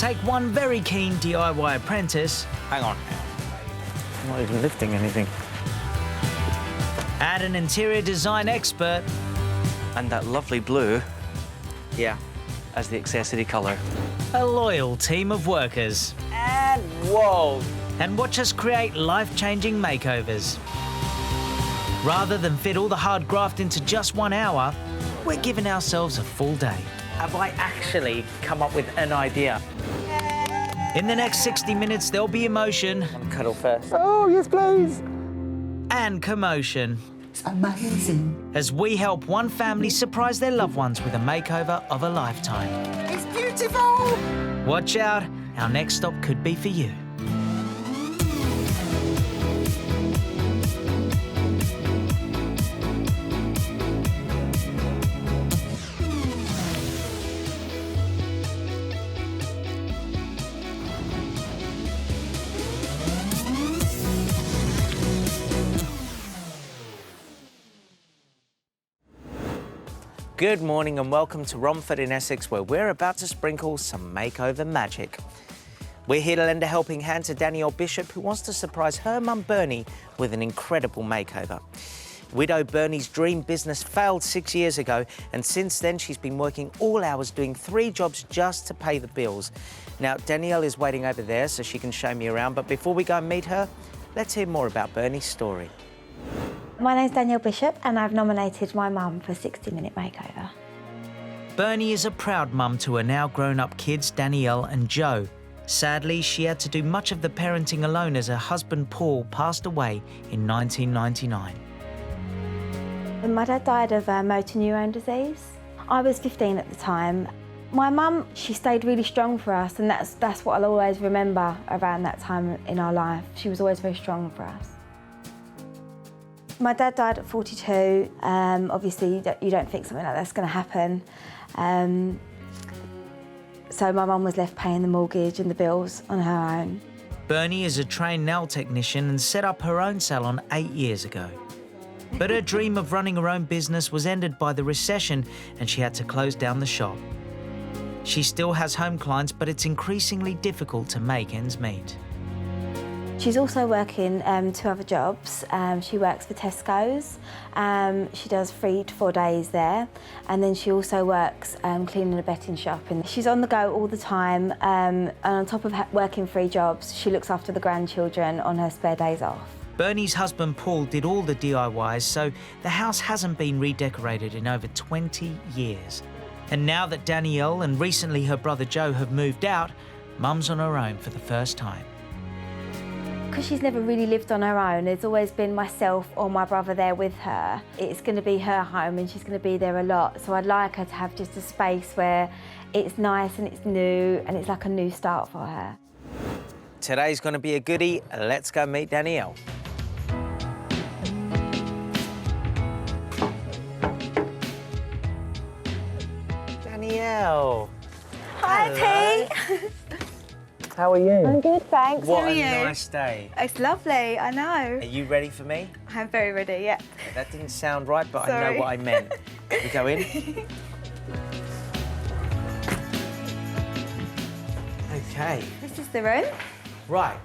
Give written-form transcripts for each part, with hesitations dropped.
Take one very keen DIY apprentice. Hang on. I'm not even lifting anything. Add an interior design expert. And that lovely blue, yeah, as the accessory colour. A loyal team of workers. And whoa! And watch us create life-changing makeovers. Rather than fit all the hard graft into just 1 hour, we're giving ourselves a full day. Have I actually come up with an idea? In the next 60 minutes, there'll be emotion. Want to cuddle first? Oh, yes, please. And commotion. It's amazing. As we help one family surprise their loved ones with a makeover of a lifetime. It's beautiful. Watch out, our next stop could be for you. Good morning and welcome to Romford in Essex, where we're about to sprinkle some makeover magic. We're here to lend a helping hand to Danielle Bishop, who wants to surprise her mum Bernie with an incredible makeover. Widow Bernie's dream business failed 6 years ago, and since then she's been working all hours doing 3 jobs just to pay the bills. Now, Danielle is waiting over there so she can show me around, but before we go and meet her, let's hear more about Bernie's story. My name's Danielle Bishop and I've nominated my mum for 60-minute makeover. Bernie is a proud mum to her now grown-up kids, Danielle and Joe. Sadly, she had to do much of the parenting alone as her husband Paul passed away in 1999. My dad died of motor neurone disease. I was 15 at the time. My mum, she stayed really strong for us, and that's what I'll always remember around that time in our life. She was always very strong for us. My dad died at 42. Obviously, you don't think something like that's going to happen. So my mum was left paying the mortgage and the bills on her own. Bernie is a trained nail technician and set up her own salon 8 years ago. But her dream of running her own business was ended by the recession and she had to close down the shop. She still has home clients, but it's increasingly difficult to make ends meet. She's also working 2 other jobs. She works for Tesco's. She does 3 to 4 days there. And then she also works cleaning a betting shop. And she's on the go all the time. And on top of working 3 jobs, she looks after the grandchildren on her spare days off. Bernie's husband Paul did all the DIYs, so the house hasn't been redecorated in over 20 years. And now that Danielle and recently her brother Joe have moved out, Mum's on her own for the first time. Because she's never really lived on her own, there's always been myself or my brother there with her. It's going to be her home and she's going to be there a lot, so I'd like her to have just a space where it's nice and it's new and it's like a new start for her. Today's going to be a goodie. Let's go meet Danielle. Danielle. Hi, Pete. How are you? I'm good, thanks. What How are a you? nice day. It's lovely, I know. Are you ready for me? I'm very ready, yeah. That didn't sound right, but I Sorry. know what I meant. We go in. Okay. This is the room. Right.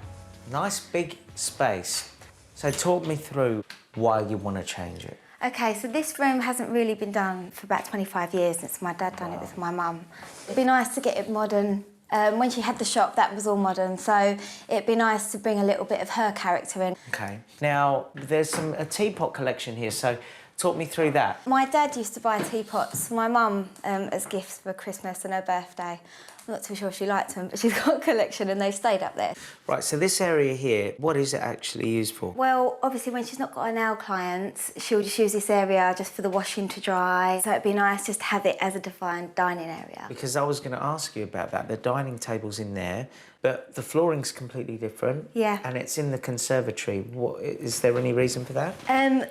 Nice big space. So talk me through why you want to change it. Okay, so this room hasn't really been done for about 25 years since my dad done it with my mum. It'd be nice to get it modern. When she had the shop, that was all modern, so it'd be nice to bring a little bit of her character in. Okay. Now, there's a teapot collection here, so talk me through that. My dad used to buy teapots for my mum as gifts for Christmas and her birthday. I'm not too sure she liked them, but she's got a collection and they stayed up there. Right, so this area here, what is it actually used for? Well, obviously when she's not got her nail clients, she'll just use this area just for the washing to dry. So it'd be nice just to have it as a defined dining area. Because I was going to ask you about that. The dining table's in there, but the flooring's completely different. Yeah. And it's in the conservatory. Is there any reason for that?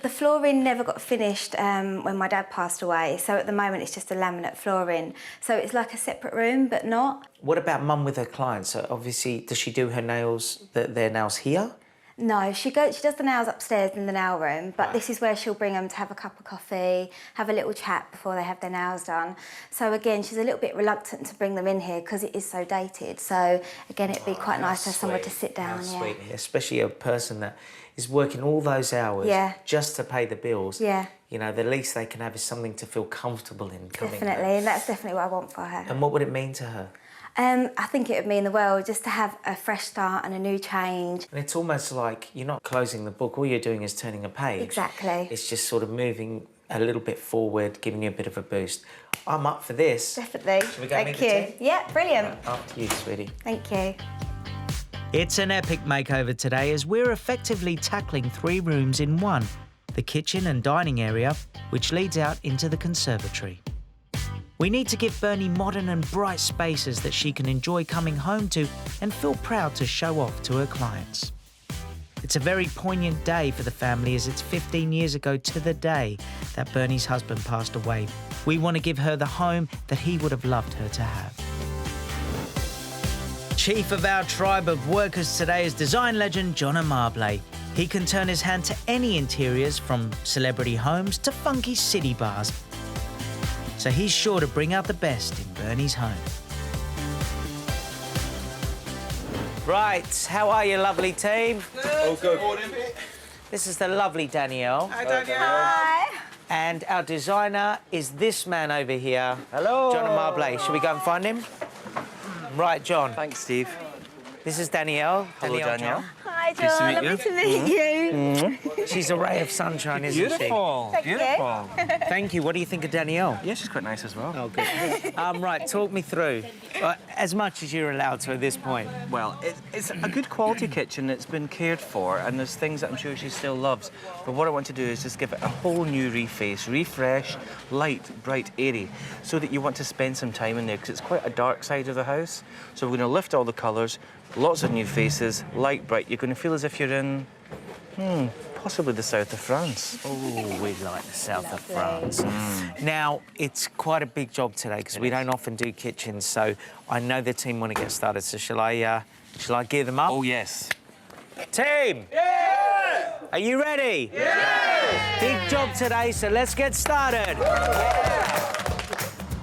The flooring never got finished when my dad passed away, so at the moment it's just a laminate flooring. So it's like a separate room, but not. What about Mum with her clients? So obviously, does she do her nails, their nails here? No, she does the nails upstairs in the nail room, but this is where she'll bring them to have a cup of coffee, have a little chat before they have their nails done. So again, she's a little bit reluctant to bring them in here because it is so dated. So again, it'd be quite nice to have somewhere to sit down. How sweet, especially a person that is working all those hours just to pay the bills. Yeah. You know, the least they can have is something to feel comfortable in coming Definitely, home. and that's definitely what I want for her. And what would it mean to her? I think it would mean the world just to have a fresh start and a new change. And it's almost like you're not closing the book, all you're doing is turning a page. Exactly. It's just sort of moving a little bit forward, giving you a bit of a boost. I'm up for this. Definitely. Shall we go Thank meet you. the team? Yeah, brilliant. Right, after you, sweetie. Thank you. It's an epic makeover today as we're effectively tackling 3 rooms in one, the kitchen and dining area, which leads out into the conservatory. We need to give Bernie modern and bright spaces that she can enjoy coming home to and feel proud to show off to her clients. It's a very poignant day for the family as it's 15 years ago to the day that Bernie's husband passed away. We want to give her the home that he would have loved her to have. Chief of our tribe of workers today is design legend John Amable. He can turn his hand to any interiors from celebrity homes to funky city bars. So he's sure to bring out the best in Bernie's home. Right, how are you, lovely team? Good. All good. This is the lovely Danielle. Hi, Danielle. Hi. And our designer is this man over here. Hello. John Amable. Should we go and find him? Right, John. Thanks, Steve. This is Danielle. Hello, Danielle. Hi, John. Nice to meet Lovely to meet you. She's a ray of sunshine, isn't Beautiful. Thank you. Beautiful. she? Thank you. What do you think of Danielle? Yeah, she's quite nice as well. Oh, good. Right, talk me through. As much as you're allowed to at this point. Well, it's a good quality kitchen that's been cared for, and there's things that I'm sure she still loves. But what I want to do is just give it a whole new reface, refresh, light, bright, airy, so that you want to spend some time in there, because it's quite a dark side of the house. So we're going to lift all the colours, lots of new faces, light, bright. You're going to feel as if you're in, possibly the south of France. Oh, we like the south of France. Now, it's quite a big job today because we don't often do kitchens, so I know the team want to get started. So shall I gear them up? Oh, yes. Team! Yeah! Are you ready? Yeah! Big job today, so let's get started. Yeah!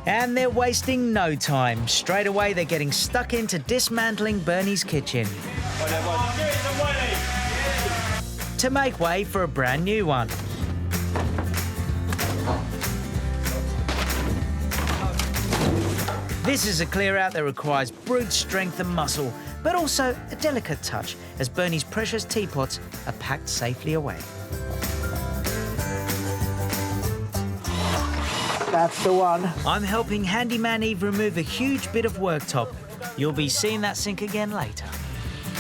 And they're wasting no time. Straight away, they're getting stuck into dismantling Bernie's kitchen to make way for a brand new one. This is a clear out that requires brute strength and muscle, but also a delicate touch as Bernie's precious teapots are packed safely away. That's the one. I'm helping Handyman Eve remove a huge bit of worktop. You'll be seeing that sink again later.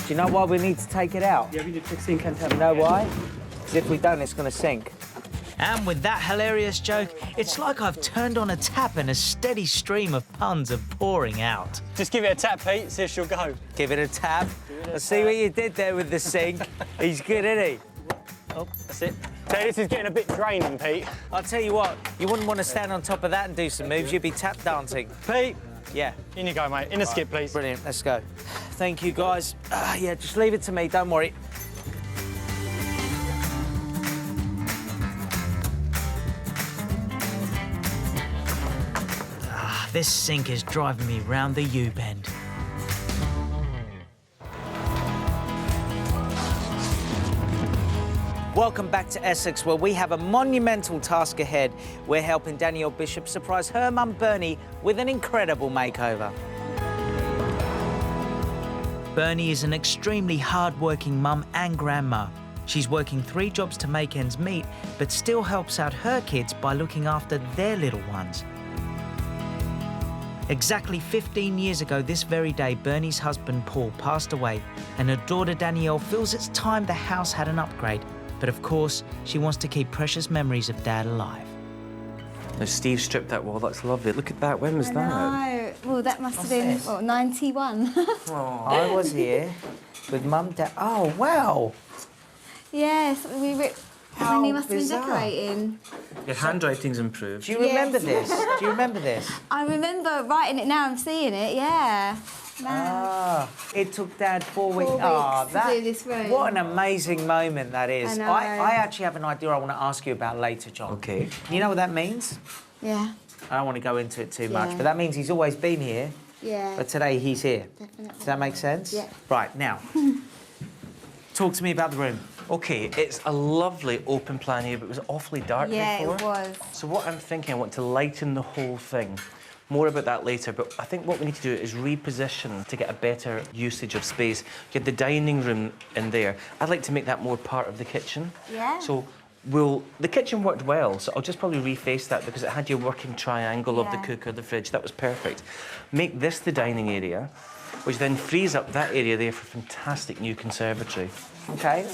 Do you know why we need to take it out? Yeah, we need to sink and You know why? Because if we don't, it's going to sink. And with that hilarious joke, it's like I've turned on a tap and a steady stream of puns are pouring out. Just give it a tap, Pete, see if she'll go. Give it a tap. Let's see what you did there with the sink. He's good, isn't he? Oh, that's it. So this is getting a bit draining, Pete. I'll tell you what, you wouldn't want to stand on top of that and do some moves. You'd be tap dancing. Pete, Yeah. in you go, mate. In the skip, please. Brilliant, let's go. Thank you, guys. Yeah, just leave it to me, don't worry. This sink is driving me round the U-bend. Welcome back to Essex, where we have a monumental task ahead. We're helping Danielle Bishop surprise her mum Bernie with an incredible makeover. Bernie is an extremely hard-working mum and grandma. She's working 3 jobs to make ends meet, but still helps out her kids by looking after their little ones. Exactly 15 years ago this very day, Bernie's husband Paul passed away, and her daughter Danielle feels it's time the house had an upgrade. But of course, she wants to keep precious memories of Dad alive. Now, Steve stripped that wall. That's lovely. Look at that. When was that? No. Well, that must have been, 91. I was here with Mum, Dad. Oh, wow. Yes, we How he must have been bizarre. decorating. Your handwriting's improved. Do you remember Yes. this? Do you remember this? I remember writing it now and seeing it, yeah. Ah, it took Dad 4 weeks. 4 Ah, weeks to do this room. What an amazing moment that is. I know. I actually have an idea I want to ask you about later, John. Okay. You know what that means? Yeah. I don't want to go into it too much, Yeah. but that means he's always been here, Yeah. but today he's here. Definitely. Does that make sense? Yeah. Right, now, talk to me about the room. Okay, it's a lovely open plan here, but it was awfully dark Yeah, before. it was. So what I'm thinking, I want to lighten the whole thing. More about that later, but I think what we need to do is reposition to get a better usage of space. You had the dining room in there. I'd like to make that more part of the kitchen. Yeah. So the kitchen worked well, so I'll just probably reface that because it had your working triangle of the Yeah. cooker, the fridge. That was perfect. Make this the dining area, which then frees up that area there for a fantastic new conservatory. Okay.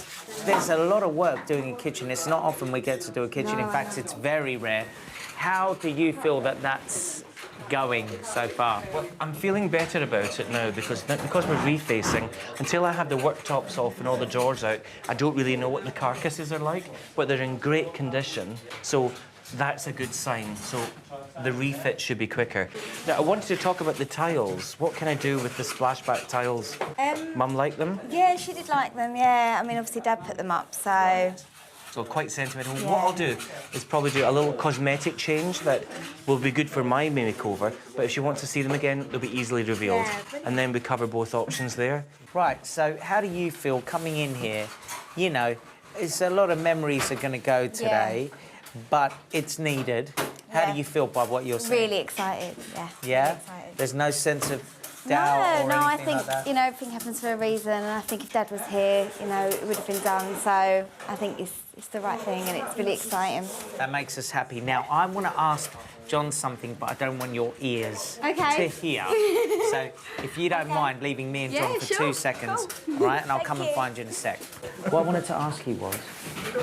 There's a lot of work doing a kitchen. It's not often we get to do a kitchen. No, In fact, it's very rare. How do you feel that that's going so far? I'm feeling better about it now because we're refacing. Until I have the worktops off and all the drawers out, I don't really know what the carcasses are like, but they're in great condition. So that's a good sign. So the refit should be quicker. Now, I wanted to talk about the tiles. What can I do with the splashback tiles? Mum like them? Yeah, she did like them, yeah. I mean, obviously, Dad put them up, so... So quite sentimental. Yeah. What I'll do is probably do a little cosmetic change that will be good for my makeover, but if she wants to see them again, they'll be easily revealed. Yeah, brilliant. And then we cover both options there. Right, so how do you feel coming in here? You know, it's a lot of memories are going to go today, but it's needed. How Yeah. do you feel by what you're saying? Really excited, yeah. Yeah? Really excited. There's no sense of doubt or No, I anything think, like that? you know, everything happens for a reason, and I think if Dad was here, you know, it would have been done. So I think it's the right thing, and it's really exciting. That makes us happy. Now, I want to ask John something, but I don't want your ears Okay. to hear. So, if you don't mind leaving me and John Yeah, for sure. 2 seconds, Cool. all right? And I'll Thank come and you. find you in a sec. What I wanted to ask you was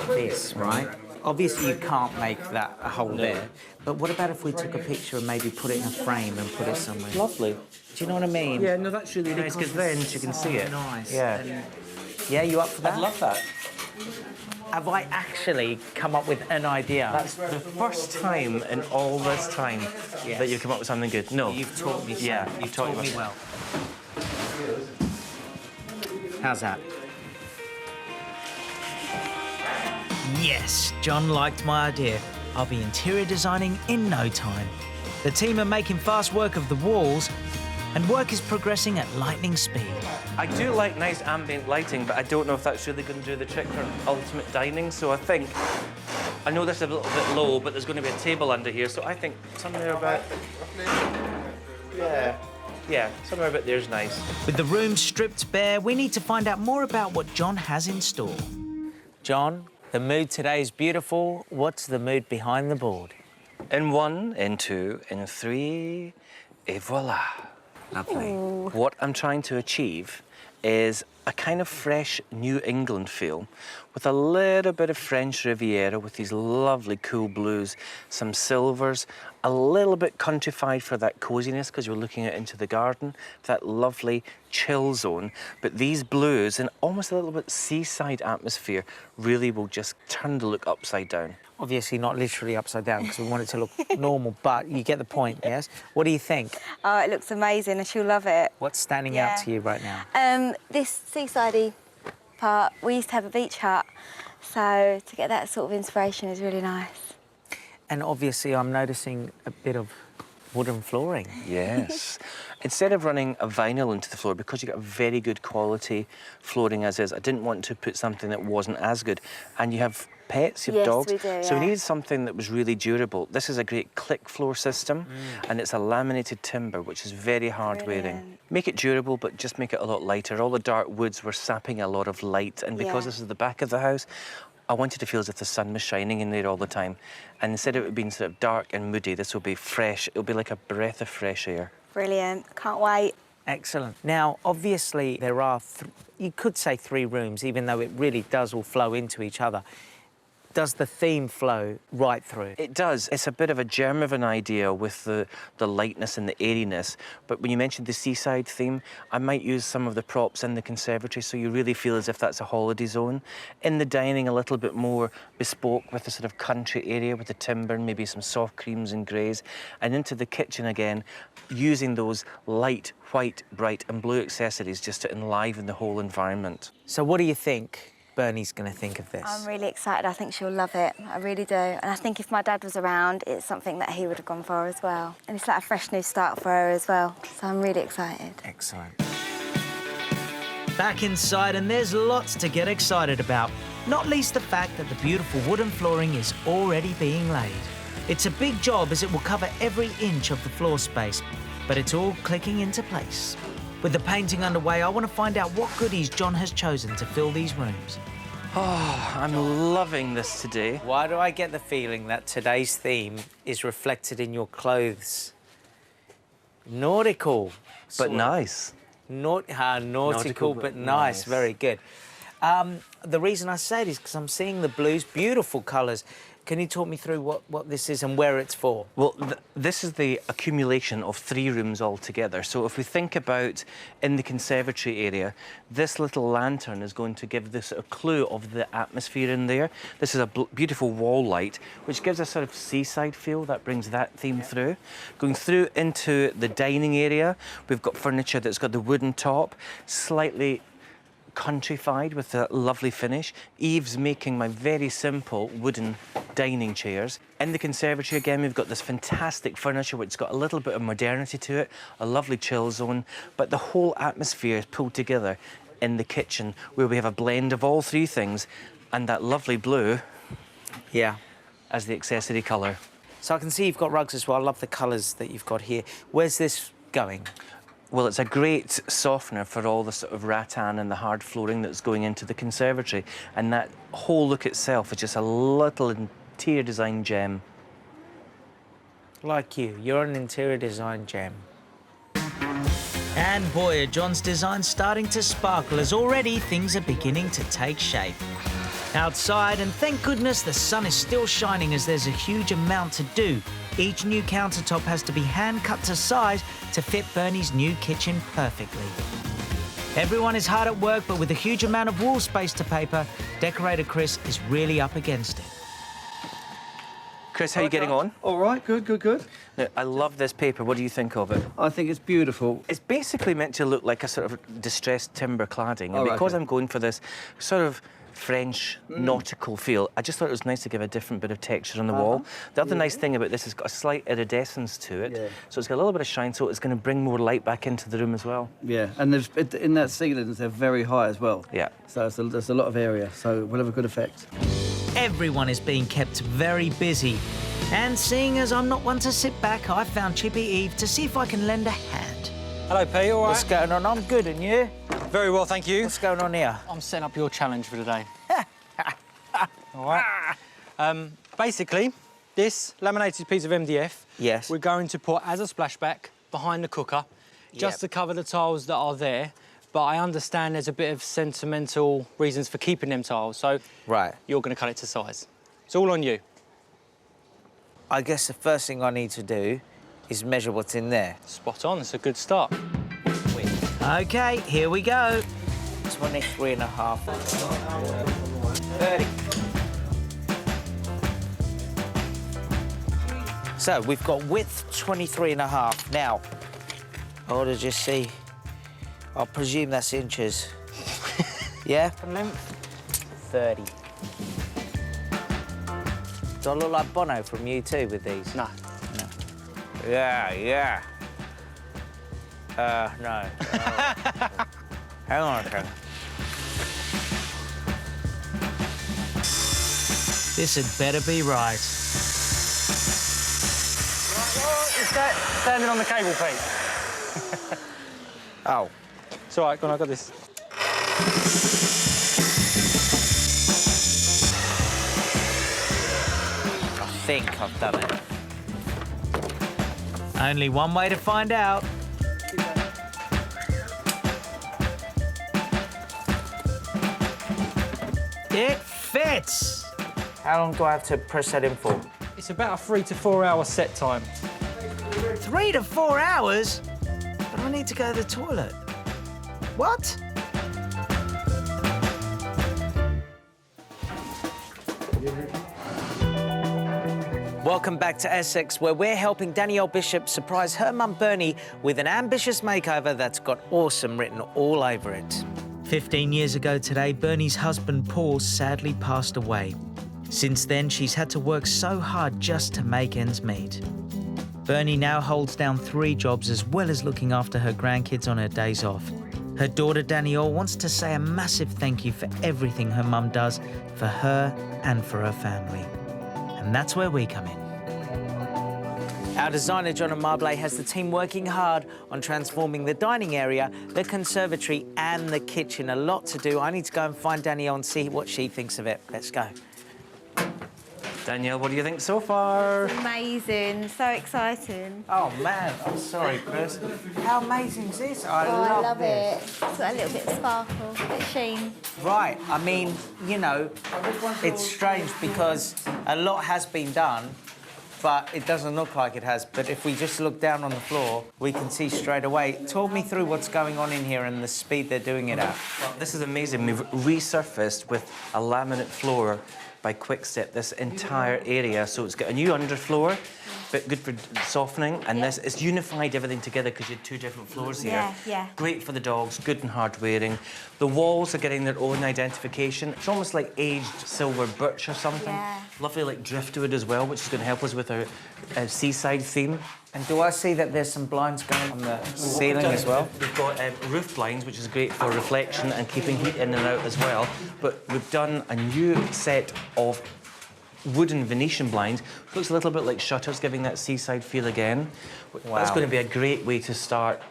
this, right? Obviously, you can't make that a hole there, but what about if we took a picture and maybe put it in a frame and put it somewhere? Lovely. Do you know what I mean? Yeah, no, that's really nice because then she can see it. Nice. Yeah. Yeah, you up for that? I'd love that. Have I actually come up with an idea? That's the first time in all this time that you've come up with something good. No. You've taught me so. Yeah, You've taught taught me you well. How's that? Yes, John liked my idea. I'll be interior designing in no time. The team are making fast work of the walls, and work is progressing at lightning speed. I do like nice ambient lighting, but I don't know if that's really going to do the trick for ultimate dining. So I think, I know this is a little bit low, but there's going to be a table under here. So I think somewhere about, yeah, somewhere about there's nice. With the room stripped bare, we need to find out more about what John has in store. John, the mood today is beautiful. What's the mood behind the board? In 1, in 2, in 3, et voila. Lovely. What I'm trying to achieve is a kind of fresh New England feel with a little bit of French Riviera with these lovely cool blues, some silvers, a little bit countrified for that coziness because you're looking out into the garden, that lovely chill zone. But these blues and almost a little bit seaside atmosphere really will just turn the look upside down. Obviously not literally upside down because we want it to look normal, but you get the point, yes? What do you think? Oh, it looks amazing, and she'll love it. What's standing out to you right now? This seaside-y part, we used to have a beach hut, so to get that sort of inspiration is really nice. And obviously I'm noticing a bit of wooden flooring. Yes. Instead of running a vinyl into the floor, because you got a very good quality flooring as is, I didn't want to put something that wasn't as good. And you have pets, you have Yes, dogs. we do, So we yeah. needed something that was really durable. This is a great click floor system, and it's a laminated timber, which is very hard wearing. Brilliant. Make it durable, but just make it a lot lighter. All the dark woods were sapping a lot of light, and because Yeah. this is the back of the house, I wanted to feel as if the sun was shining in there all the time. And instead of it being sort of dark and moody, this will be fresh. It'll be like a breath of fresh air. Brilliant, can't wait. Excellent. Now, obviously, there are, you could say 3 rooms, even though it really does all flow into each other. Does the theme flow right through? It does. It's a bit of a germ of an idea with the lightness and the airiness. But when you mentioned the seaside theme, I might use some of the props in the conservatory so you really feel as if that's a holiday zone. In the dining, a little bit more bespoke with the sort of country area with the timber and maybe some soft creams and greys. And into the kitchen again, using those light, white, bright and blue accessories just to enliven the whole environment. So what do you think Bernie's going to think of this? I'm really excited. I think she'll love it. I really do. And I think if my dad was around, it's something that he would have gone for as well. And it's like a fresh new start for her as well. So I'm really excited. Excellent. Back inside, and there's lots to get excited about, not least the fact that the beautiful wooden flooring is already being laid. It's a big job as it will cover every inch of the floor space, but it's all clicking into place. With the painting underway, I want to find out what goodies John has chosen to fill these rooms. Oh, I'm loving this today. Why do I get the feeling that today's theme is reflected in your clothes? Nautical. But nice. Nautical, but nice. Very good. The reason I say it is because I'm seeing the blues, beautiful colours. Can you talk me through what this is and where it's for? Well, this is the accumulation of 3 rooms altogether. So if we think about in the conservatory area, this little lantern is going to give this a clue of the atmosphere in there. This is a beautiful wall light, which gives a sort of seaside feel that brings that theme through. Going through into the dining area, we've got furniture that's got the wooden top, slightly countrified with a lovely finish. Eve's making my very simple wooden dining chairs. In the conservatory again, we've got this fantastic furniture which has got a little bit of modernity to it, a lovely chill zone, but the whole atmosphere is pulled together in the kitchen where we have a blend of all 3 things and that lovely blue as the accessory colour. So I can see you've got rugs as well. I love the colours that you've got here. Where's this going? Well, it's a great softener for all the sort of rattan and the hard flooring that's going into the conservatory. And that whole look itself is just a little interior design gem. Like you're an interior design gem. And boy, are John's designs starting to sparkle as already things are beginning to take shape. Outside, and thank goodness the sun is still shining as there's a huge amount to do. Each new countertop has to be hand cut to size to fit Bernie's new kitchen perfectly. Everyone is hard at work, but with a huge amount of wall space to paper, decorator Chris is really up against it. Chris, how are you getting on? All right, good. Now, I love this paper. What do you think of it? I think it's beautiful. It's basically meant to look like a sort of distressed timber cladding. And because I'm going for this sort of French nautical feel, I just thought it was nice to give a different bit of texture on the wall. The other nice thing about this is it's got a slight iridescence to it, so it's got a little bit of shine, so it's going to bring more light back into the room as well. Yeah, and in that ceilings, they're very high as well. Yeah. So there's a lot of area, so it will have a good effect. Everyone is being kept very busy. And seeing as I'm not one to sit back, I found Chippy Eve to see if I can lend a hand. Hello, Pete, all right? What's going on? I'm good, and you? Very well, thank you. What's going on here? I'm setting up your challenge for today. All right. Basically, this laminated piece of MDF, Yes. we're going to put as a splashback behind the cooker, just to cover the tiles that are there. But I understand there's a bit of sentimental reasons for keeping them tiles, so you're going to cut it to size. It's all on you. I guess the first thing I need to do is measure what's in there. Spot on, it's a good start. OK, here we go. 23.5. 30. So we've got width 23.5. Now, I ought to just see. I'll presume that's inches. Yeah? Length? 30. Do I look like Bono from U2 with these? No. Yeah. No. Hang on a second. This had better be right. Standing on the cable, Pete. Oh. It's all right, go on, I got this. I think I've done it. Only one way to find out. It fits! How long do I have to press that in for? It's about a 3 to 4 hour set time. 3 to 4 hours? But I need to go to the toilet. What? Welcome back to Essex, where we're helping Danielle Bishop surprise her mum Bernie with an ambitious makeover that's got awesome written all over it. 15 years ago today, Bernie's husband Paul sadly passed away. Since then, she's had to work so hard just to make ends meet. Bernie now holds down 3 jobs as well as looking after her grandkids on her days off. Her daughter Danielle wants to say a massive thank you for everything her mum does for her and for her family. And that's where we come in. Our designer, John Marble, has the team working hard on transforming the dining area, the conservatory and the kitchen. A lot to do. I need to go and find Danielle and see what she thinks of it. Let's go. Danielle, what do you think so far? Amazing, so exciting. Oh, man, I'm sorry, Chris. How amazing is this? I love this. it. It's got a little bit of sparkle, a bit of sheen. Right, I mean, you know, it's strange because a lot has been done, but it doesn't look like it has. But if we just look down on the floor, we can see straight away. Talk me through what's going on in here and the speed they're doing it at. Well, this is amazing. We've resurfaced with a laminate floor by Quickstep this entire area, so it's got a new underfloor, but good for softening, and this it's unified everything together because you had 2 different floors here. Yeah. Great for the dogs, good and hard wearing. The walls are getting their own identification. It's almost like aged silver birch or something. Yeah. Lovely like driftwood as well, which is going to help us with our seaside theme. And do I see that there's some blinds going on the ceiling as well? We've got roof blinds, which is great for reflection and keeping heat in and out as well. But we've done a new set of wooden Venetian blinds. Looks a little bit like shutters, giving that seaside feel again. Wow. That's going to be a great way to start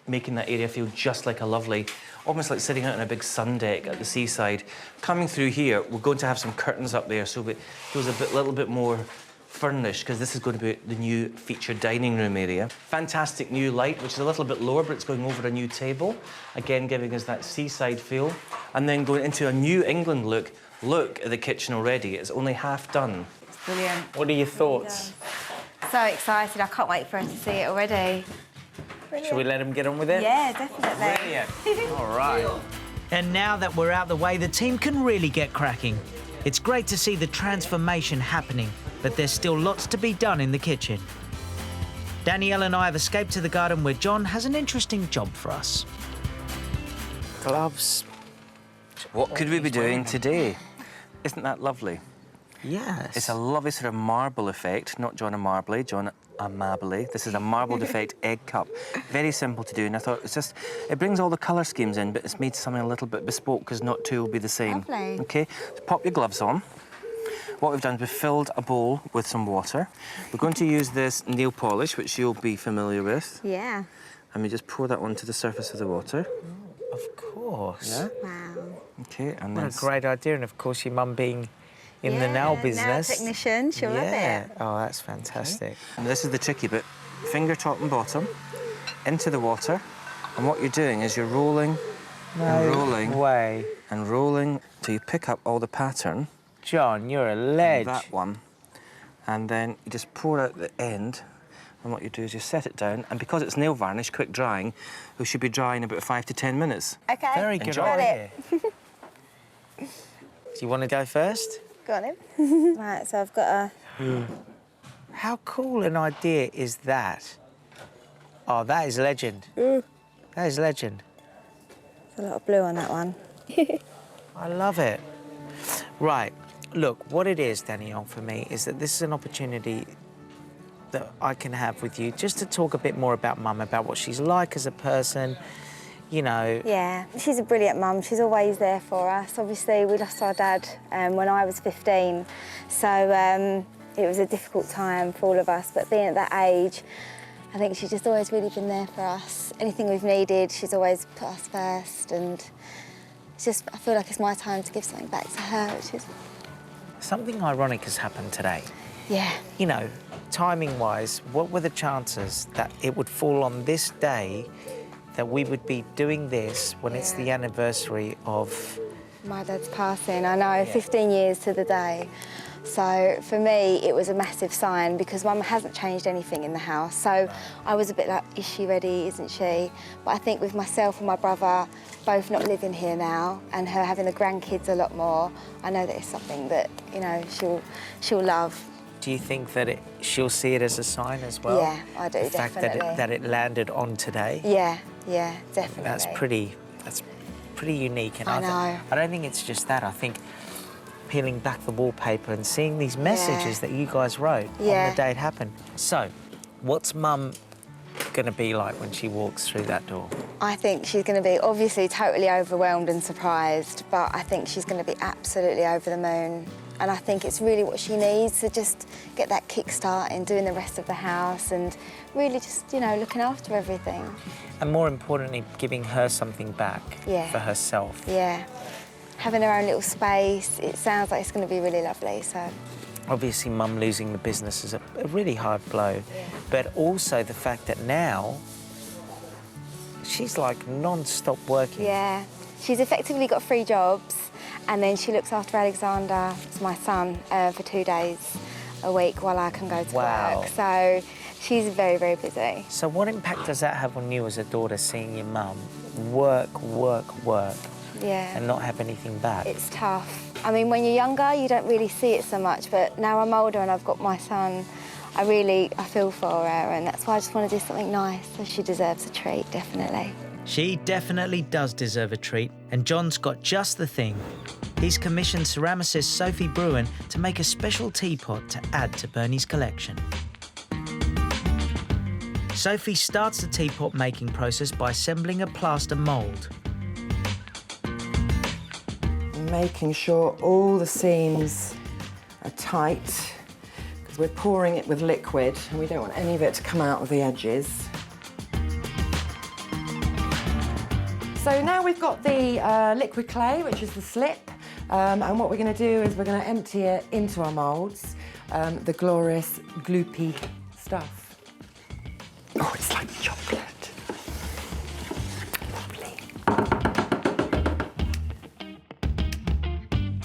making that area feel just like a lovely, almost like sitting out on a big sun deck at the seaside. Coming through here, we're going to have some curtains up there, so it feels a little bit more furnished, because this is going to be the new featured dining room area. Fantastic new light, which is a little bit lower, but it's going over a new table, again giving us that seaside feel. And then going into a New England look. Look at the kitchen already, it's only half done. It's brilliant. What are your thoughts? So excited, I can't wait for her to see it already. Shall we let him get on with it? Yeah, definitely. Brilliant. All right. And now that we're out the way, the team can really get cracking. It's great to see the transformation happening, but there's still lots to be done in the kitchen. Danielle and I have escaped to the garden where John has an interesting job for us. Gloves. What could we be doing today? Isn't that lovely? Yes. It's a lovely sort of marble effect, not John Marble, John Amabile. This is a marbled effect egg cup. Very simple to do, and I thought it brings all the colour schemes in, but it's made something a little bit bespoke because not 2 will be the same. Lovely. Okay, so pop your gloves on. What we've done is we've filled a bowl with some water. We're going to use this nail polish, which you'll be familiar with. Yeah. And we just pour that onto the surface of the water. Of course. Yeah? Wow. Okay, and What then... a great idea, and of course your mum being in the nail business. Nail technician, she'll love it. Oh, that's fantastic. And this is the tricky bit. Finger top and bottom into the water. And what you're doing is you're rolling and rolling way. and rolling till you pick up all the pattern. John, you're a ledge. That one. And then you just pour out the end. And what you do is you set it down. And because it's nail varnish, quick drying, it should be drying in about 5 to 10 minutes. Okay. Very good Enjoy. idea. Do you want to go first? Go on in. Right, so I've got a... How cool an idea is that? Oh, that is legend. That is legend. There's a lot of blue on that one. I love it. Right, look, what it is, Danielle, for me, is that this is an opportunity that I can have with you just to talk a bit more about Mum, about what she's like as a person, you know. Yeah, she's a brilliant mum. She's always there for us. Obviously, we lost our dad when I was 15, so it was a difficult time for all of us, but being at that age, I think she's just always really been there for us. Anything we've needed, she's always put us first, and it's just, I feel like it's my time to give something back to her, which is... Something ironic has happened today. Yeah. You know, timing-wise, what were the chances that it would fall on this day that we would be doing this when it's the anniversary of my dad's passing. I know, 15 years to the day. So for me, it was a massive sign because Mum hasn't changed anything in the house. So I was a bit like, is she ready, isn't she? But I think with myself and my brother both not living here now and her having the grandkids a lot more, I know that it's something that, you know, she'll love. Do you think that she'll see it as a sign as well? Yeah, I do, the fact definitely. that it landed on today? Yeah, definitely. That's pretty unique. And I know. I don't think it's just that. I think peeling back the wallpaper and seeing these messages that you guys wrote on the day it happened. So, what's Mum going to be like when she walks through that door? I think she's going to be obviously totally overwhelmed and surprised, but I think she's going to be absolutely over the moon. And I think it's really what she needs to just get that kickstart in doing the rest of the house and really just, you know, looking after everything. And more importantly, giving her something back for herself. Yeah. Having her own little space, it sounds like it's going to be really lovely, so. Obviously, Mum losing the business is a really hard blow, but also the fact that now she's like non-stop working. Yeah, she's effectively got 3 jobs, and then she looks after Alexander, it's my son, for 2 days a week while I can go to work. So she's very, very busy. So what impact does that have on you as a daughter, seeing your mum work, and not have anything back? It's tough. I mean, when you're younger, you don't really see it so much, but now I'm older and I've got my son, I feel for her, and that's why I just want to do something nice, so she deserves a treat, definitely. She definitely does deserve a treat, and John's got just the thing. He's commissioned ceramicist Sophie Bruin to make a special teapot to add to Bernie's collection. Sophie starts the teapot making process by assembling a plaster mould. Making sure all the seams are tight, because we're pouring it with liquid and we don't want any of it to come out of the edges. So now we've got the liquid clay, which is the slip, and what we're going to do is we're going to empty it into our moulds, the glorious gloopy stuff. Oh, it's like chocolate.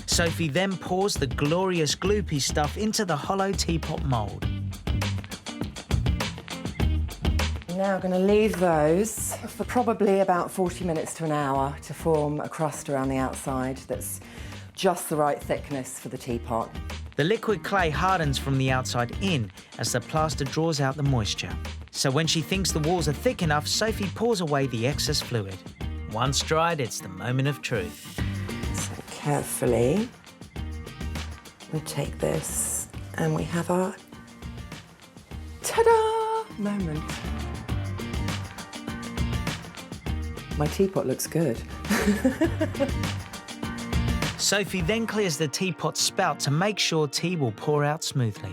Sophie then pours the glorious gloopy stuff into the hollow teapot mould. Now I'm going to leave those for probably about 40 minutes to an hour to form a crust around the outside that's just the right thickness for the teapot. The liquid clay hardens from the outside in as the plaster draws out the moisture. So when she thinks the walls are thick enough, Sophie pours away the excess fluid. Once dried, it's the moment of truth. So carefully, we take this and we have our ta-da moment. My teapot looks good. Sophie then clears the teapot spout to make sure tea will pour out smoothly.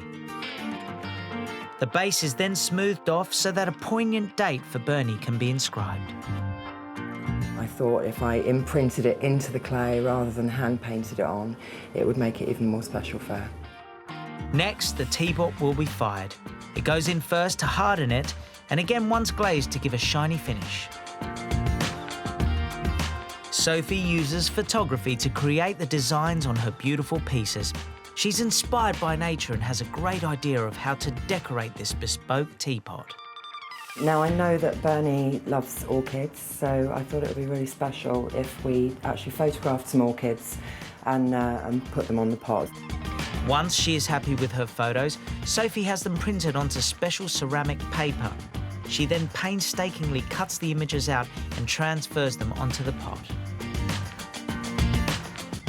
The base is then smoothed off so that a poignant date for Bernie can be inscribed. I thought if I imprinted it into the clay rather than hand painted it on, it would make it even more special for her. Next, the teapot will be fired. It goes in first to harden it, and again once glazed to give a shiny finish. Sophie uses photography to create the designs on her beautiful pieces. She's inspired by nature and has a great idea of how to decorate this bespoke teapot. Now, I know that Bernie loves orchids, so I thought it would be really special if we actually photographed some orchids and put them on the pot. Once she is happy with her photos, Sophie has them printed onto special ceramic paper. She then painstakingly cuts the images out and transfers them onto the pot.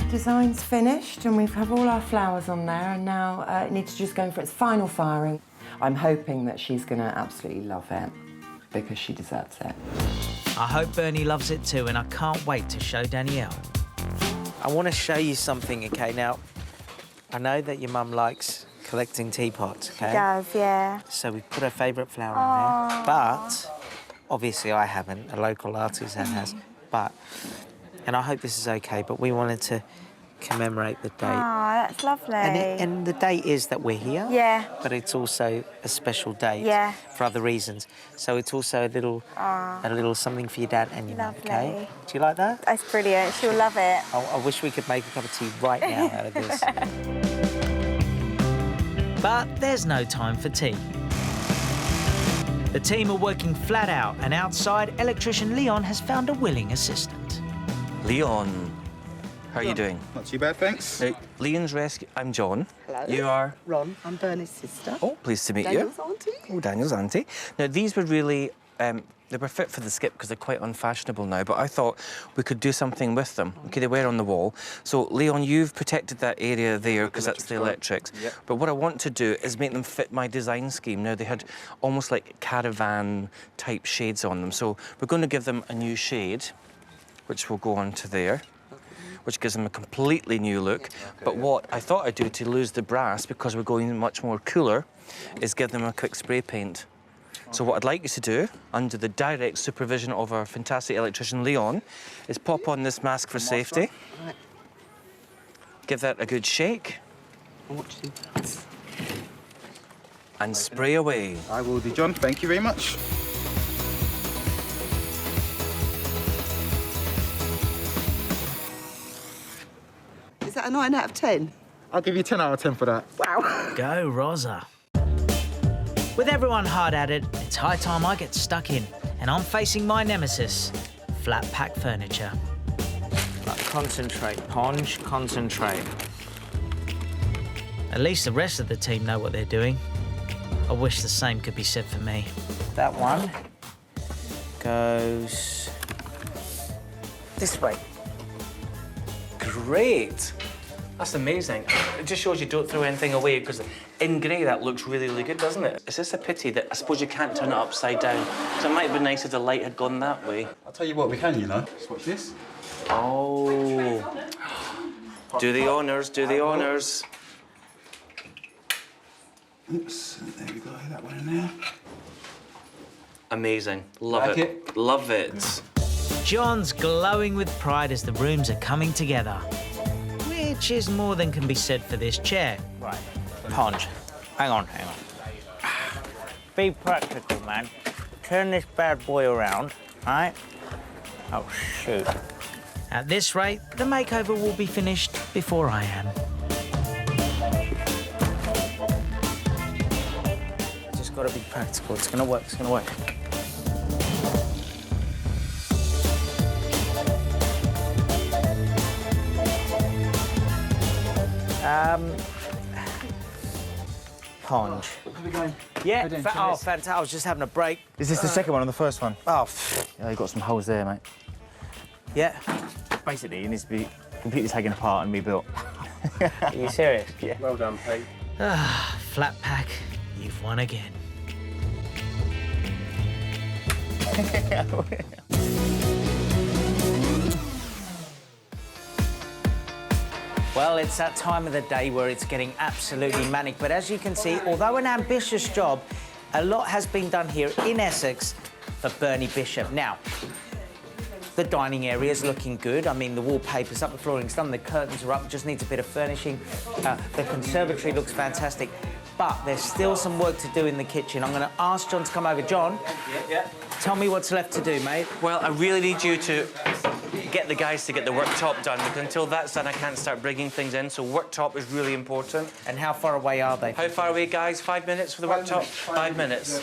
Design's finished and we have all our flowers on there, and now it needs to just go in for its final firing. I'm hoping that she's going to absolutely love it because she deserves it. I hope Bernie loves it too, and I can't wait to show Danielle. I want to show you something, okay? Now, I know that your mum likes collecting teapots, okay? She does, yeah. So we put her favourite flower in there, but obviously I haven't, a local artisan has, but, and I hope this is okay, but we wanted to commemorate the date. Oh, that's lovely. And the date is that we're here. Yeah. But it's also a special date. Yeah. For other reasons. So it's also a little something for your dad and your mum. Lovely. Okay. Do you like that? That's brilliant. She'll love it. I wish we could make a cup of tea right now out of this. But there's no time for tea. The team are working flat out, and outside, electrician Leon has found a willing assistant. Leon, how are you doing? Not too bad, thanks. Leon's Rescue. I'm John. Hello. You are? Ron, I'm Bernie's sister. Oh, pleased to meet Danielle's you. auntie. Oh, Daniel's auntie. Now, these were really, they were fit for the skip because they're quite unfashionable now, but I thought we could do something with them. Okay, they were on the wall. So, Leon, you've protected that area there because that's the electrics. Yep. But what I want to do is make them fit my design scheme. Now, they had almost like caravan-type shades on them. So, we're going to give them a new shade, which will go onto there, which gives them a completely new look. But what I thought I'd do to lose the brass, because we're going much more cooler, is give them a quick spray paint. So what I'd like you to do, under the direct supervision of our fantastic electrician Leon, is pop on this mask for safety. Right. Give that a good shake. I'm watching. And spray away. I will do, John. Thank you very much. Is that a 9 out of 10? I'll give you 10 out of 10 for that. Wow. Go, Rosa. With everyone hard at it, it's high time I get stuck in, and I'm facing my nemesis, flat pack furniture. Concentrate, Ponge, concentrate. At least the rest of the team know what they're doing. I wish the same could be said for me. That one goes this way. Great. That's amazing. It just shows you don't throw anything away, because in grey that looks really, really good, doesn't it? It's just a pity that I suppose you can't turn it upside down. So it might have been nice if the light had gone that way. I'll tell you what, we can, you know. Just watch this. Oh. Do the honours, do the honours. Oops, there we go, that one in there. Amazing. Love Like it. it? Love it. John's glowing with pride as the rooms are coming together, which is more than can be said for this chair. Right. Ponge, hang on. Be practical, man. Turn this bad boy around, all right? Oh, shoot. At this rate, the makeover will be finished before I am. Just gotta be practical. It's gonna work, it's gonna work. Ponge. Yeah, fantastic. I was just having a break. Is this the second one or the first one? Oh, Yeah, you've got some holes there, mate. yeah. Basically, it needs to be completely taken apart and rebuilt. Are you serious? Yeah. Well done, Pete. Flat pack, you've won again. Well, it's that time of the day where it's getting absolutely manic. But as you can see, although an ambitious job, a lot has been done here in Essex for Bernie Bishop. Now, the dining area is looking good. I mean, the wallpaper's up, the flooring's done, the curtains are up, just needs a bit of furnishing. The conservatory looks fantastic. But there's still some work to do in the kitchen. I'm going to ask John to come over. John, tell me what's left to do, mate. Well, I really need you to get the guys to get the worktop done, because until that's done, I can't start bringing things in. So worktop is really important. And how far away are they? How far away, guys? 5 minutes for the worktop? 5 minutes.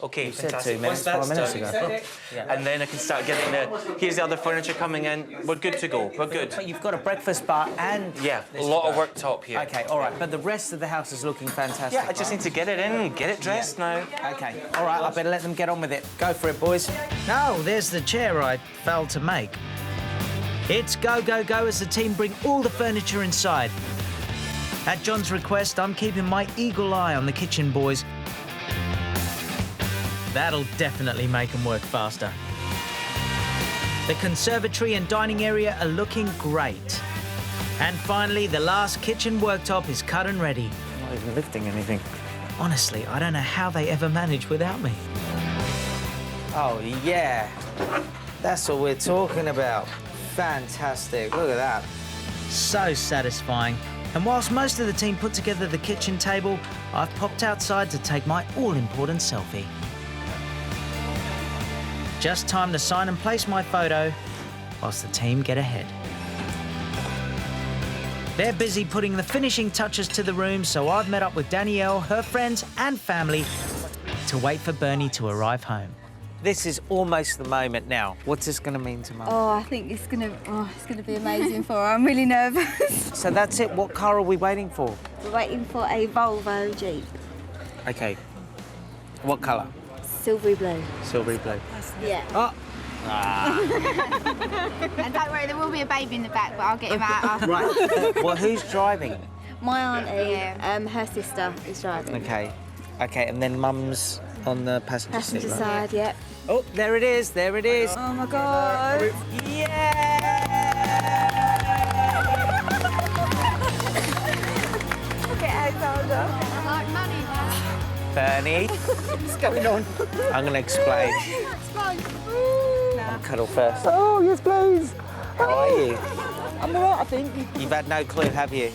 OK, You said fantastic. 2 minutes, Once 4 that's minutes done, ago. Yeah. and then I can start getting here's the other furniture coming in. We're good to go. We're good. But you've got a breakfast bar and... Yeah, a lot of worktop here. OK, all right. But the rest of the house is looking fantastic. Yeah, I just need to get it in, get it dressed now. OK, all right. I better let them get on with it. Go for it, boys. Oh, there's the chair I failed to make. It's go, go, go as the team bring all the furniture inside. At John's request, I'm keeping my eagle eye on the kitchen boys. That'll definitely make them work faster. The conservatory and dining area are looking great. And finally, the last kitchen worktop is cut and ready. I'm not even lifting anything. Honestly, I don't know how they ever manage without me. Oh, yeah. That's what we're talking about. Fantastic. Look at that. So satisfying. And whilst most of the team put together the kitchen table, I've popped outside to take my all-important selfie. Just time to sign and place my photo whilst the team get ahead. They're busy putting the finishing touches to the room, so I've met up with Danielle, her friends and family to wait for Bernie to arrive home. This is almost the moment now. What's this going to mean to Mum? Oh, I think it's gonna be amazing for her. I'm really nervous. So that's it. What car are we waiting for? We're waiting for a Volvo Jeep. Okay. What colour? Silvery blue. Silvery blue. Yeah. Oh. And don't worry, there will be a baby in the back, but I'll get him out after. Right. Well, who's driving? My auntie, her sister is driving. Okay. Okay, and then Mum's on the passenger Passenger seat, right? side, yep. Oh, there it is. There it is. Oh my God. Yeah! Look at Alexander. I like money now. Bernie. What's going on? I'm going to explain. I'll cuddle first. Oh, yes, please. How are you? I'm all right, I think. You've had no clue, have you?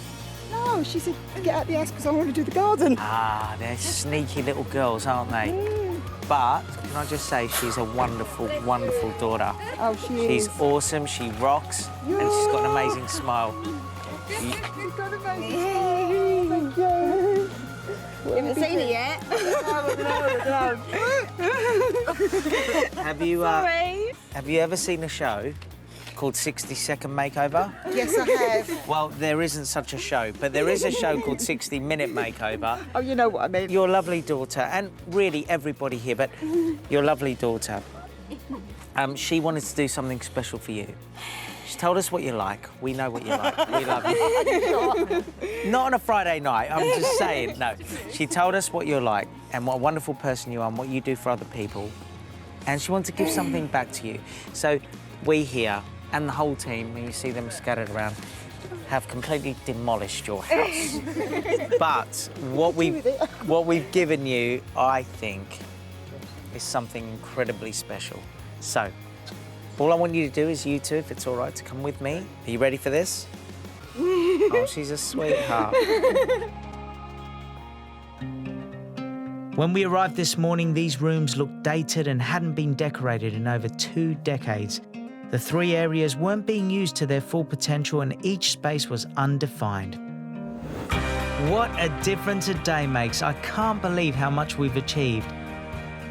No, she said, get out the house because I want to do the garden. Ah, they're sneaky little girls, aren't they? But can I just say, she's a wonderful, wonderful daughter. Oh, She's awesome, she rocks, and she's got an amazing smile. She's got an amazing smile. Thank you. You haven't seen it yet? Have you ever seen a show called 60-Second Makeover? Yes, I have. Well, there isn't such a show, but there is a show called 60-Minute Makeover. Oh, you know what I mean. Your lovely daughter, and really everybody here, but your lovely daughter, she wanted to do something special for you. She told us what you like. We know what you like. We love you. Not on a Friday night, I'm just saying. No, she told us what you're like and what a wonderful person you are and what you do for other people. And she wanted to give something back to you. So we here and the whole team, when you see them scattered around, have completely demolished your house. But what we've given you, I think, is something incredibly special. So, all I want you to do is you two, if it's all right, to come with me. Are you ready for this? Oh, she's a sweetheart. When we arrived this morning, these rooms looked dated and hadn't been decorated in over 2 decades. The 3 areas weren't being used to their full potential and each space was undefined. What a difference a day makes. I can't believe how much we've achieved.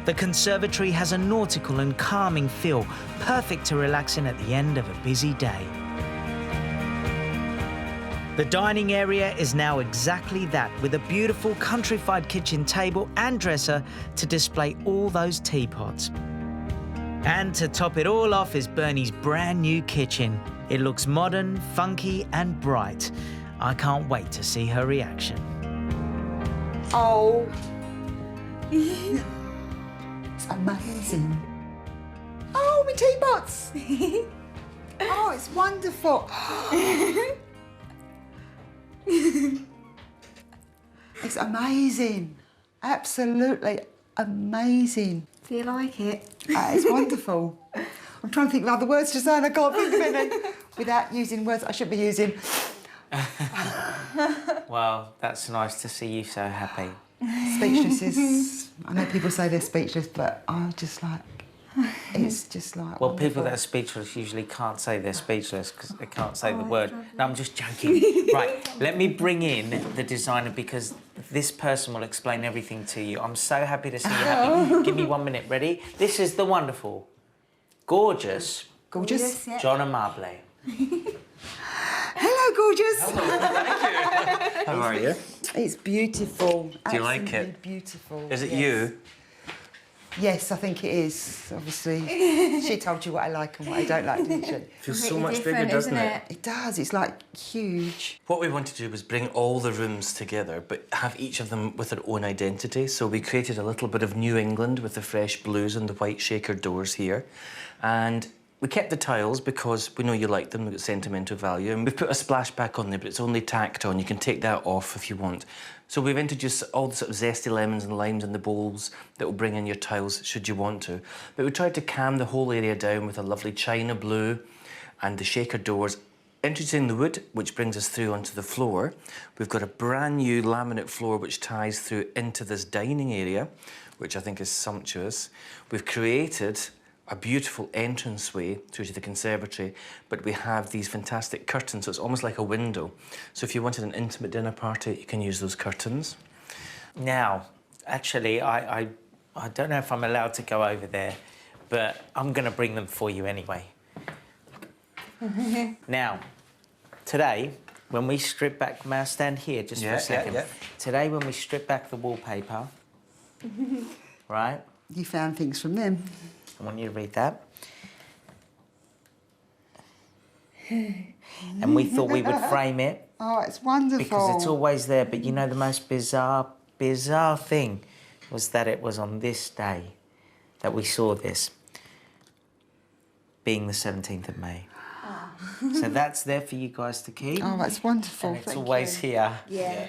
The conservatory has a nautical and calming feel, perfect to relax in at the end of a busy day. The dining area is now exactly that, with a beautiful countrified kitchen table and dresser to display all those teapots. And to top it all off is Bernie's brand new kitchen. It looks modern, funky and bright. I can't wait to see her reaction. Oh. It's amazing. Oh, my teapots. Oh, it's wonderful. It's amazing. Absolutely amazing. Do you like it? It's wonderful. I'm trying to think of other words to say and I can't think of any without using words I should be using. Well, that's nice to see you so happy. Speechless is... I know people say they're speechless, but I'm just like... It's just like... Well, wonderful. people that are speechless usually can't say they're speechless because they can't say the word. No, I'm just joking. Right, let me bring in the designer because this person will explain everything to you. I'm so happy to see you happy. Give me 1 minute, ready? This is the wonderful, gorgeous... Gorgeous? John Amable. Hello, gorgeous. Hello, thank you. How are you? It's beautiful. Do you like it? Absolutely beautiful. Is it yes. you? Yes, I think it is, obviously. She told you what I like and what I don't like, didn't she? Feels so much bigger, doesn't it? It does. It's like huge. What we wanted to do was bring all the rooms together, but have each of them with their own identity. So we created a little bit of New England with the fresh blues and the white shaker doors here. And we kept the tiles because we know you like them, they've got sentimental value. And we've put a splashback on there, but it's only tacked on. You can take that off if you want. So we've introduced all the sort of zesty lemons and limes in the bowls that will bring in your tiles should you want to. But we tried to calm the whole area down with a lovely china blue and the shaker doors Introducing the wood, which brings us through onto the floor. We've got a brand new laminate floor which ties through into this dining area, which I think is sumptuous. We've created a beautiful entranceway through to the conservatory, but we have these fantastic curtains, so it's almost like a window. So if you wanted an intimate dinner party, you can use those curtains. Now, actually, I don't know if I'm allowed to go over there, but I'm going to bring them for you anyway. Now, today, when we strip back... May I stand here just for a second? Yeah. Today, when we strip back the wallpaper, right? You found things from them. I want you to read that. And we thought we would frame it. Oh, it's wonderful. Because it's always there. But you know, the most bizarre thing was that it was on this day that we saw this, being the 17th of May. So that's there for you guys to keep. Oh, that's wonderful. And it's always here. Yeah.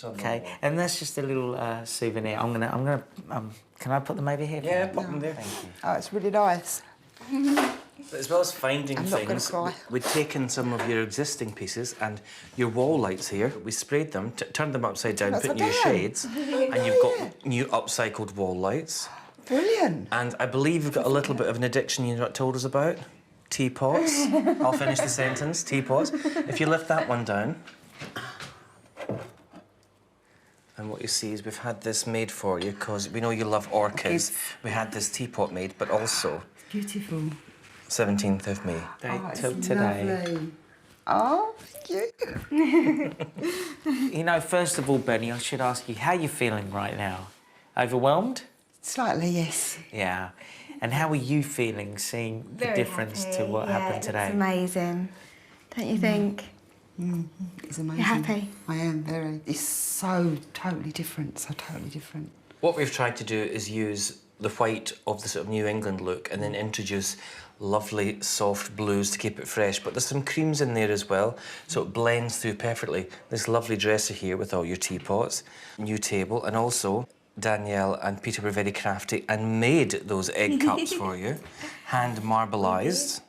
Okay, and that's just a little souvenir. I'm gonna. Can I put them over here? Yeah, put them there. Thank you. Oh, it's really nice. But as well as finding I'm not gonna things, cry. we'd taken some of your existing pieces and your wall lights here. We sprayed them, turned them upside down, put new shades, and you've got new upcycled wall lights. Brilliant. And I believe you've got a little bit of an addiction you've not told us about. Teapots. I'll finish the sentence. Teapots. If you lift that one down, and what you see is we've had this made for you because we know you love orchids. We had this teapot made, but also Beautiful. 17th of May. Till today. Lovely. Oh, thank you. You know, first of all, Bernie, I should ask you how you feeling right now. Overwhelmed? Slightly, yes. Yeah. And how are you feeling, seeing the difference to what happened today? It's amazing, don't you think? It's amazing. You're happy? I am very. It's so totally different. So totally different. What we've tried to do is use the white of the sort of New England look and then introduce lovely soft blues to keep it fresh. But there's some creams in there as well, so it blends through perfectly. This lovely dresser here with all your teapots, new table, and also Danielle and Peter were very crafty and made those egg cups for you, hand marbleized.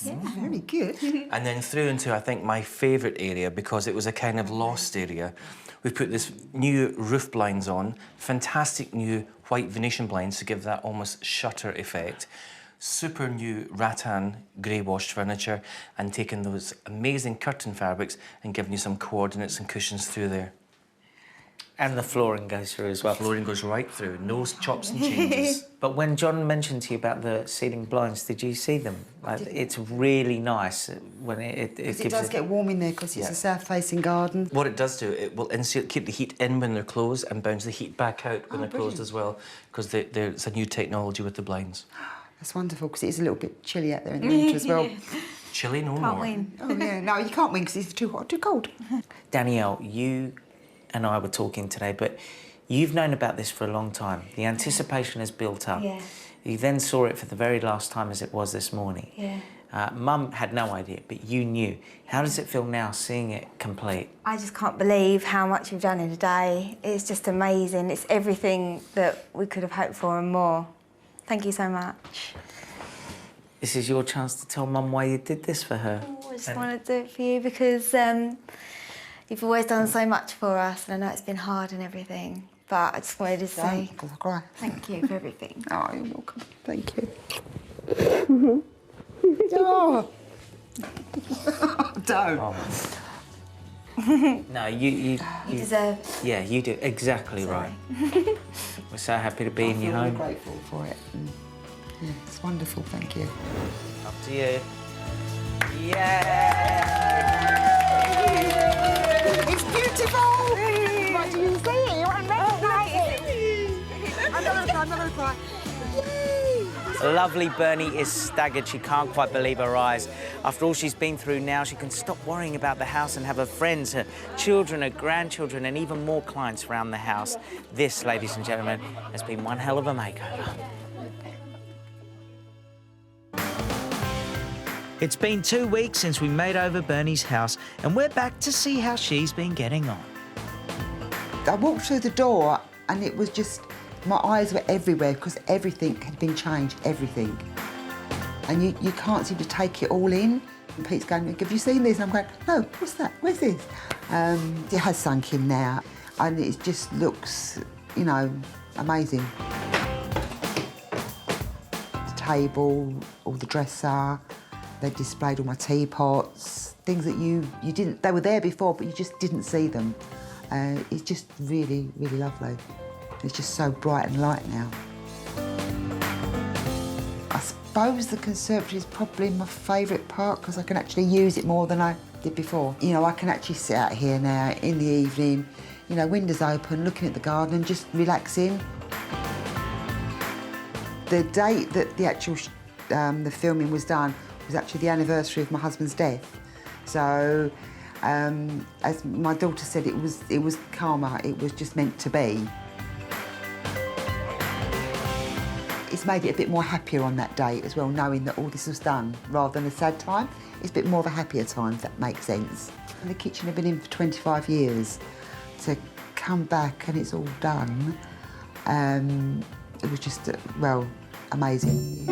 Yeah. Very good. And then through into, I think, my favourite area, because it was a kind of lost area. We've put this new roof blinds on, fantastic new white Venetian blinds to give that almost shutter effect. Super new rattan grey washed furniture, and taken those amazing curtain fabrics and given you some coordinates and cushions through there. And the flooring goes through as well. Flooring goes right through, no chops and changes. But when John mentioned to you about the ceiling blinds, did you see them? Like, it's really nice when it gives It does get warm in there because it's a south-facing garden. What it does do, it will keep the heat in when they're closed and bounce the heat back out when they're closed as well, because it's a new technology with the blinds. That's wonderful because it is a little bit chilly out there in the winter as well. Chilly no more. Can't win. Oh yeah, no, you can't win because it's too hot, too cold. Danielle, you and I were talking today, but you've known about this for a long time. The anticipation has built up. Yeah. You then saw it for the very last time as it was this morning. Yeah. Mum had no idea, but you knew. How does it feel now seeing it complete? I just can't believe how much you've done in a day. It's just amazing. It's everything that we could have hoped for and more. Thank you so much. This is your chance to tell Mum why you did this for her. I just want to do it for you because you've always done so much for us, and I know it's been hard and everything, but I just wanted to say Because I cry. thank you for everything. Oh, you're welcome. Thank you. Oh. Don't. Oh. No, you You deserve. Yeah, you do exactly right. We're so happy to be in your I'm home. grateful for it. Yeah, it's wonderful. Thank you. Up to you. Yeah! It's beautiful. Right, do you see it? You're amazing. I'm not gonna cry. Lovely Bernie is staggered. She can't quite believe her eyes. After all she's been through now, she can stop worrying about the house and have her friends, her children, her grandchildren, and even more clients around the house. This, ladies and gentlemen, has been one hell of a makeover. It's been 2 weeks since we made over Bernie's house, and we're back to see how she's been getting on. I walked through the door and it was just, my eyes were everywhere because everything had been changed, everything. and you can't seem to take it all in. And Pete's going, have you seen this? I'm going, no, what's that? Where's this? It has sunk in now, and it just looks, you know, amazing. The table, all the dresser, they've displayed all my teapots, things that you didn't, they were there before, but you just didn't see them. It's just really, really lovely. It's just so bright and light now. I suppose the conservatory is probably my favourite part because I can actually use it more than I did before. You know, I can actually sit out here now in the evening, you know, windows open, looking at the garden and just relaxing. The date that the actual the filming was done was actually the anniversary of my husband's death. So, as my daughter said, it was karma. It was just meant to be. It's made it a bit more happier on that day as well, knowing that all this was done, rather than a sad time. It's a bit more of a happier time, if that makes sense. And the kitchen had been in for 25 years. To come back and it's all done, it was just, well, amazing.